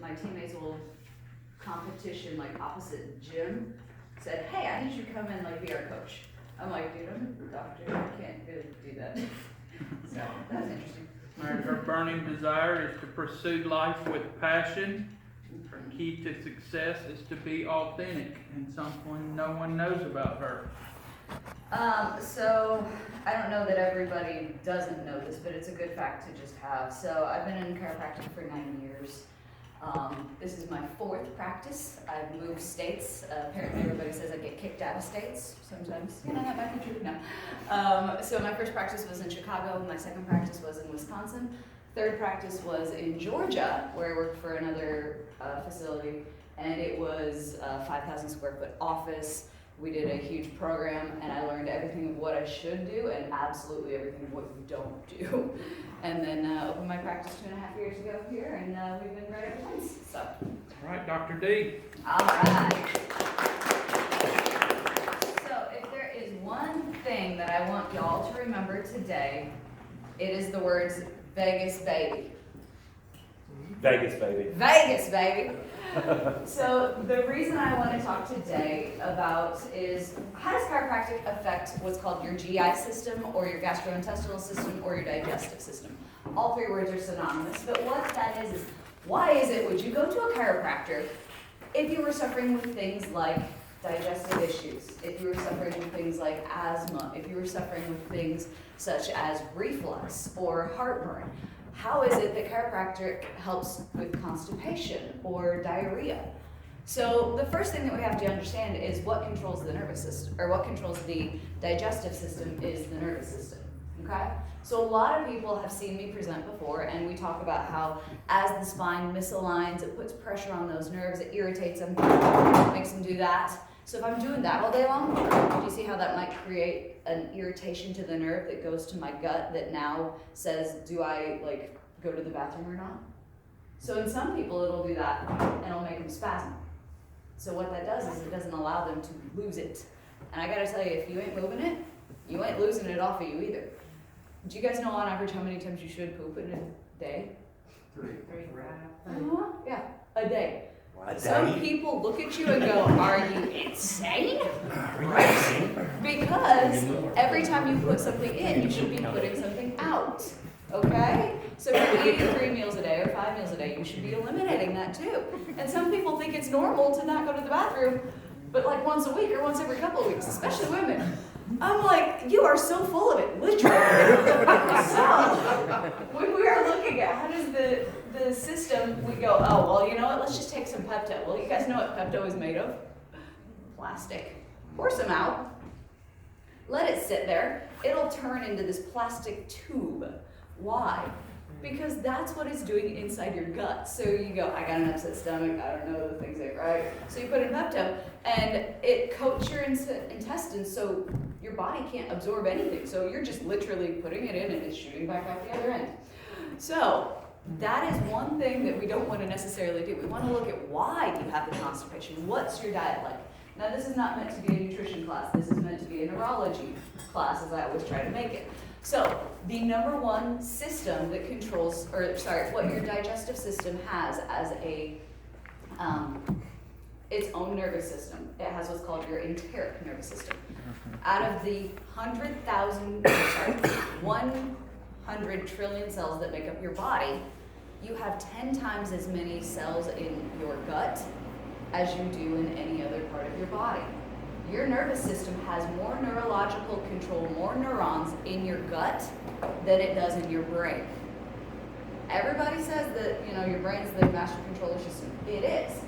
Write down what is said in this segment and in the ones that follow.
my teammate's old competition, like opposite gym, said, hey, I need you to come in, like, be our coach. I'm like, dude, I'm a doctor, I can't really do that. So, that was interesting. Our burning desire is to pursue life with passion. Her key to success is to be authentic, and something no one knows about her. So I don't know that everybody doesn't know this, but it's a good fact to just have. So I've been in chiropractic for 9 years. This is my 4th practice. I've moved states. Apparently everybody says I get kicked out of states sometimes. You know, that might be true. No. So my first practice was in Chicago. My second practice was in Wisconsin. Third practice was in Georgia, where I worked for another facility, and it was a 5,000 square foot office. We did a huge program, and I learned everything of what I should do and absolutely everything of what you don't do. And then opened my practice 2.5 years ago here, and we've been right ever since. So. All right, Dr. D. All right. So if there is one thing that I want y'all to remember today, it is the words Vegas baby. Vegas, baby. Vegas, baby. So the reason I want to talk today about is how does chiropractic affect what's called your GI system or your gastrointestinal system or your digestive system? All 3 words are synonymous, but what that is why is it would you go to a chiropractor if you were suffering with things like digestive issues, if you were suffering with things like asthma, if you were suffering with things such as reflux or heartburn? How is it that chiropractic helps with constipation or diarrhea? So the first thing that we have to understand is what controls the nervous system, or what controls the digestive system is the nervous system, okay? So a lot of people have seen me present before, and we talk about how as the spine misaligns, it puts pressure on those nerves, it irritates them, makes them do that. So if I'm doing that all day long, do you see how that might create an irritation to the nerve that goes to my gut that now says, do I like go to the bathroom or not? So in some people it'll do that and it'll make them spasm. So what that does is it doesn't allow them to lose it. And I gotta tell you, if you ain't moving it, you ain't losing it off of you either. Do you guys know on average how many times you should poop in a day? 3. Yeah, a day. A Some day? people look at you and go, are you insane? Right? Because every time you put something in, you should be putting something out. Okay? So if you're eating 3 meals a day or 5 meals a day, you should be eliminating that too. And some people think it's normal to not go to the bathroom, but like once a week or once every couple of weeks, especially women. I'm like, you are so full of it, literally. So when we are looking at how does the system, we go, oh, well, you know what, let's just take some Pepto. Well, you guys know what Pepto is made of? Plastic. Pour some out. Let it sit there. It'll turn into this plastic tube. Why? Because that's what it's doing inside your gut. So you go, I got an upset stomach, I don't know, the things ain't right. So you put in Pepto, and it coats your intestines so your body can't absorb anything. So you're just literally putting it in and it's shooting back out the other end. So that is one thing that we don't want to necessarily do. We want to look at why you have the constipation. What's your diet like? Now this is not meant to be a nutrition class. This is meant to be a neurology class, as I always try to make it. So the number one system that controls, what your digestive system has as a its own nervous system. It has what's called your enteric nervous system. Out of the 100 trillion cells that make up your body, you have 10 times as many cells in your gut as you do in any other part of your body. Your nervous system has more neurological control, more neurons in your gut than it does in your brain. Everybody says that, your brain's the master controller system. It is,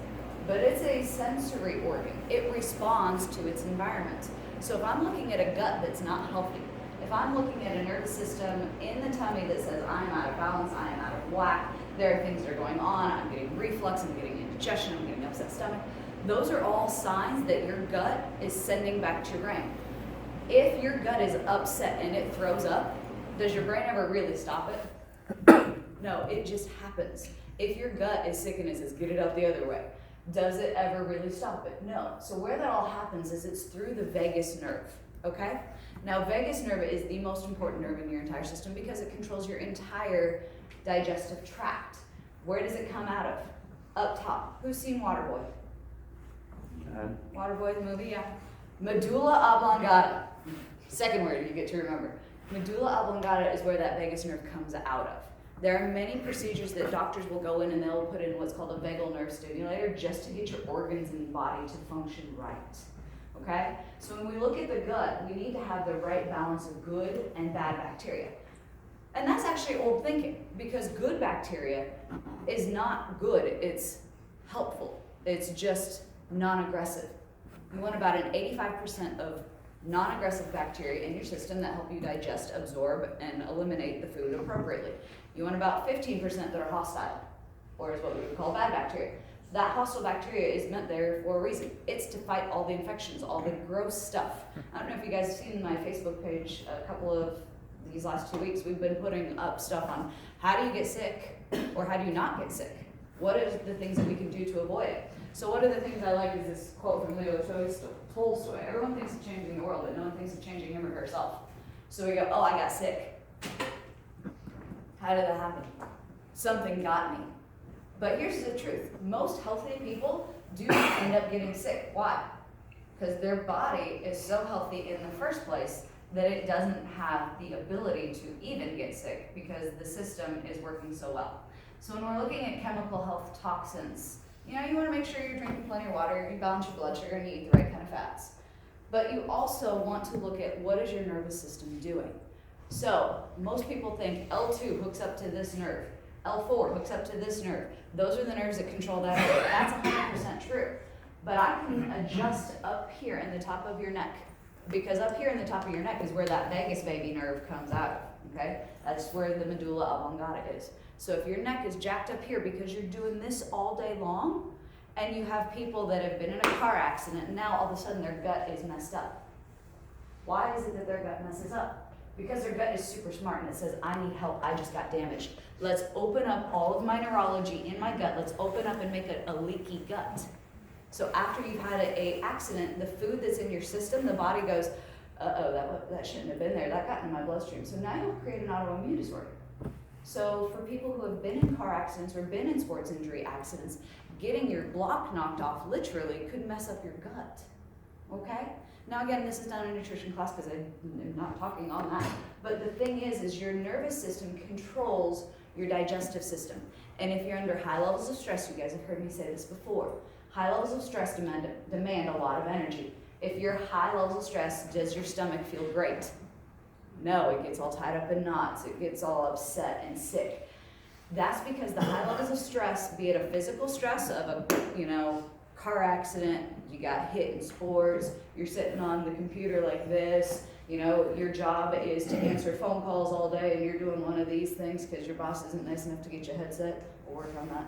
but it's a sensory organ. It responds to its environment. So if I'm looking at a gut that's not healthy, if I'm looking at a nervous system in the tummy that says I'm out of balance, I am out of whack, there are things that are going on, I'm getting reflux, I'm getting indigestion, I'm getting upset stomach, those are all signs that your gut is sending back to your brain. If your gut is upset and it throws up, does your brain ever really stop it? No, it just happens. If your gut is sick and it says, get it out the other way, does it ever really stop it? No. So where that all happens is it's through the vagus nerve, okay? Now, vagus nerve is the most important nerve in your entire system because it controls your entire digestive tract. Where does it come out of? Up top, who's seen Waterboy? None. Waterboy, the movie, yeah. Medulla oblongata. Second word you get to remember. Medulla oblongata is where that vagus nerve comes out of. There are many procedures that doctors will go in and they'll put in what's called a vagal nerve stimulator just to get your organs in the body to function right. Okay? So when we look at the gut, we need to have the right balance of good and bad bacteria. And that's actually old thinking, because good bacteria is not good, it's helpful. It's just non-aggressive. You want about an 85% of non-aggressive bacteria in your system that help you digest, absorb, and eliminate the food appropriately. You want about 15% that are hostile, or is what we would call bad bacteria. That hostile bacteria is meant there for a reason. It's to fight all the infections, all the gross stuff. I don't know if you guys have seen my Facebook page a couple of these last 2 weeks. We've been putting up stuff on how do you get sick, or how do you not get sick? What are the things that we can do to avoid it? So one of the things I like is this quote from Leo Tolstoy. Everyone thinks of changing the world, but no one thinks of changing him or herself. So we go, oh, I got sick. How did that happen? Something got me. But here's the truth. Most healthy people do end up getting sick. Why? Because their body is so healthy in the first place that it doesn't have the ability to even get sick because the system is working so well. So when we're looking at chemical health toxins, you know, you want to make sure you're drinking plenty of water, you balance your blood sugar, and you eat the right kind of fats. But you also want to look at what is your nervous system doing. So most people think L2 hooks up to this nerve, L4 hooks up to this nerve. Those are the nerves that control that area. That's 100% true. But I can adjust up here in the top of your neck, because up here in the top of your neck is where that vagus baby nerve comes out of, okay? That's where the medulla oblongata is. So if your neck is jacked up here because you're doing this all day long, and you have people that have been in a car accident and now all of a sudden their gut is messed up. Why is it that their gut messes up? Because their gut is super smart and it says, I need help, I just got damaged. Let's open up all of my neurology in my gut. Let's open up and make a leaky gut. So after you've had a accident, the food that's in your system, the body goes, that shouldn't have been there. That got in my bloodstream. So now you'll create an autoimmune disorder. So for people who have been in car accidents or been in sports injury accidents, getting your block knocked off literally could mess up your gut. Okay? Now again, this is not a nutrition class because I'm not talking on that. But the thing is your nervous system controls your digestive system. And if you're under high levels of stress, you guys have heard me say this before, high levels of stress demand a lot of energy. If you're high levels of stress, does your stomach feel great? No, it gets all tied up in knots. It gets all upset and sick. That's because the high levels of stress, be it a physical stress of a, car accident, you got hit in sports, you're sitting on the computer like this, your job is to answer phone calls all day and you're doing one of these things because your boss isn't nice enough to get you a headset. We'll work on that.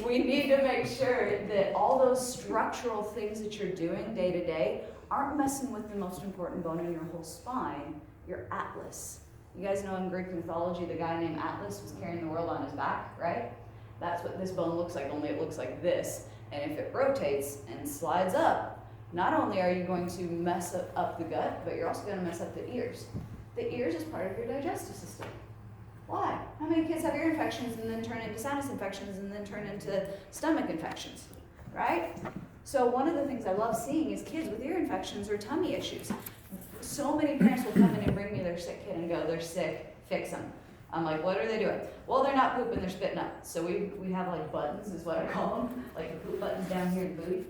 We need to make sure that all those structural things that you're doing day to day aren't messing with the most important bone in your whole spine, your atlas. You guys know in Greek mythology, the guy named Atlas was carrying the world on his back, right? That's what this bone looks like, only it looks like this. And if it rotates and slides up, not only are you going to mess up the gut, but you're also going to mess up the ears. The ears is part of your digestive system. Why? How many kids have ear infections and then turn into sinus infections and then turn into stomach infections, right? So one of the things I love seeing is kids with ear infections or tummy issues. So many parents will come in and bring me their sick kid and go, they're sick, fix them. I'm like, what are they doing? Well, they're not pooping, they're spitting up. So we have like buttons, is what I call them, like the poop buttons down here in the booty.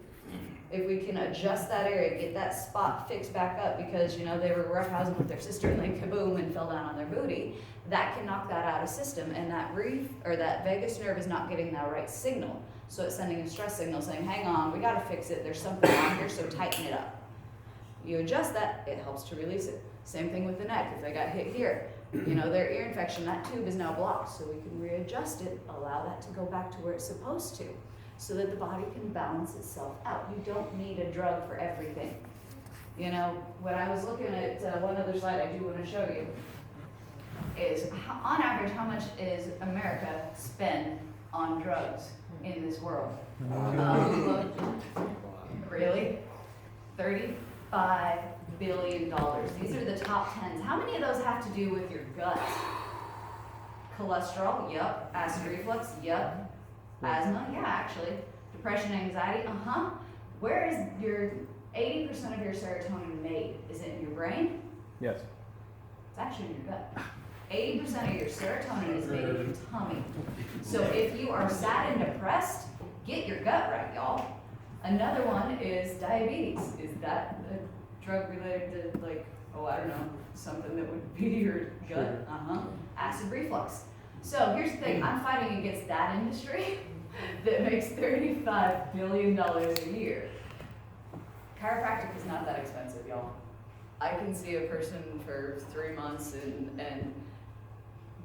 If we can adjust that area, get that spot fixed back up because, they were roughhousing with their sister and they kaboom and fell down on their booty, that can knock that out of system, and that vagus nerve is not getting that right signal. So it's sending a stress signal saying, hang on, we gotta fix it, there's something wrong here, so tighten it up. You adjust that, it helps to release it. Same thing with the neck, if they got hit here, their ear infection, that tube is now blocked, so we can readjust it, allow that to go back to where it's supposed to, so that the body can balance itself out. You don't need a drug for everything. When I was looking at one other slide I do want to show you, is on average, how much is America spend on drugs in this world? Really? $35 billion. These are the top 10s. How many of those have to do with your gut? Cholesterol, yep. Acid reflux, yep. Asthma, yeah, actually. Depression, anxiety, Where is your 80% of your serotonin made? Is it in your brain? Yes. It's actually in your gut. 80% of your serotonin is made in your tummy. So if you are sad and depressed, get your gut right, y'all. Another one is diabetes. Is that a drug related to, like, I don't know, something that would be your gut? Acid reflux. So here's the thing, I'm fighting against that industry that makes $35 billion a year. Chiropractic is not that expensive, y'all. I can see a person for 3 months and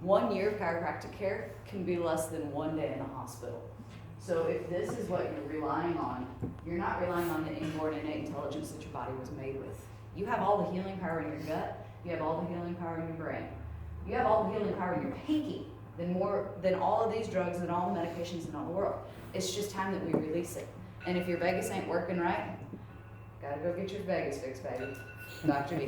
1 year of chiropractic care can be less than 1 day in the hospital. So if this is what you're relying on, you're not relying on the inborn innate intelligence that your body was made with. You have all the healing power in your gut, you have all the healing power in your brain. You have all the healing power in your pinky than all of these drugs and all the medications in all the world. It's just time that we release it. And if your Vegas ain't working right, gotta go get your Vegas fixed, baby. Dr. B.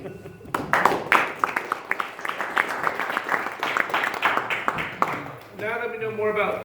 Now let me know more about